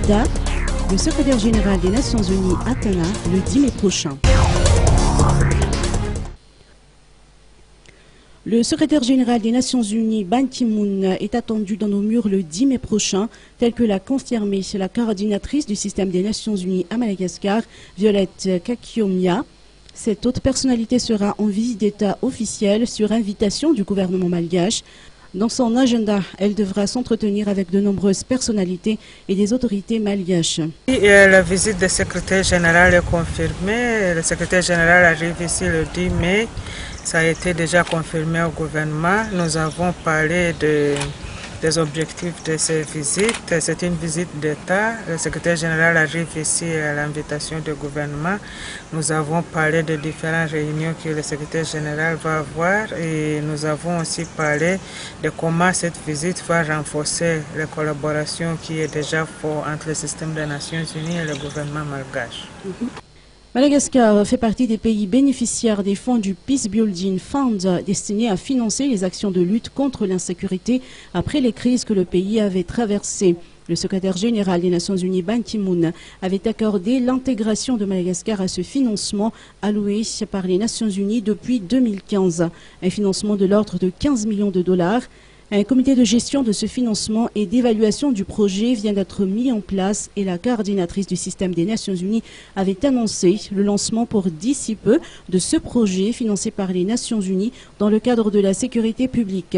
date, le secrétaire général des Nations Unies atteindra le 10 mai prochain. Le secrétaire général des Nations Unies, Ban Ki-moon, est attendu dans nos murs le 10 mai prochain, tel que l'a confirmé la coordinatrice du système des Nations Unies à Madagascar, Violette Kakiomia. Cette haute personnalité sera en visite d'État officielle sur invitation du gouvernement malgache. Dans son agenda, elle devra s'entretenir avec de nombreuses personnalités et des autorités malgaches. La visite du secrétaire général est confirmée. Le secrétaire général arrive ici le 10 mai. Ça a été déjà confirmé au gouvernement. Nous avons parlé des objectifs de ces visites. C'est une visite d'État. Le secrétaire général arrive ici à l'invitation du gouvernement. Nous avons parlé de différentes réunions que le secrétaire général va avoir et nous avons aussi parlé de comment cette visite va renforcer la collaboration qui est déjà forte entre le système des Nations Unies et le gouvernement malgache. Madagascar fait partie des pays bénéficiaires des fonds du Peace Building Fund destinés à financer les actions de lutte contre l'insécurité après les crises que le pays avait traversées. Le secrétaire général des Nations Unies, Ban Ki-moon, avait accordé l'intégration de Madagascar à ce financement alloué par les Nations Unies depuis 2015. Un financement de l'ordre de 15 millions de dollars. Un comité de gestion de ce financement et d'évaluation du projet vient d'être mis en place et la coordinatrice du système des Nations Unies avait annoncé le lancement pour d'ici peu de ce projet financé par les Nations Unies dans le cadre de la sécurité publique.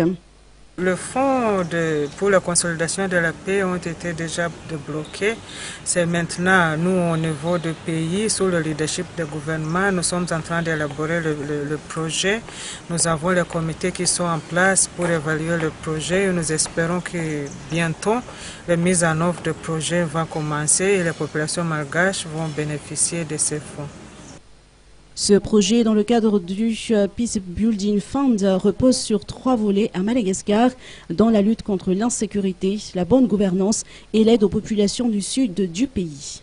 Le fonds pour la consolidation de la paix ont été déjà débloqués. C'est maintenant, nous, au niveau du pays, sous le leadership du gouvernement, nous sommes en train d'élaborer le projet. Nous avons les comités qui sont en place pour évaluer le projet et nous espérons que bientôt, la mise en œuvre du projet va commencer et les populations malgaches vont bénéficier de ces fonds. Ce projet, dans le cadre du Peace Building Fund, repose sur 3 volets à Madagascar, dans la lutte contre l'insécurité, la bonne gouvernance et l'aide aux populations du sud du pays.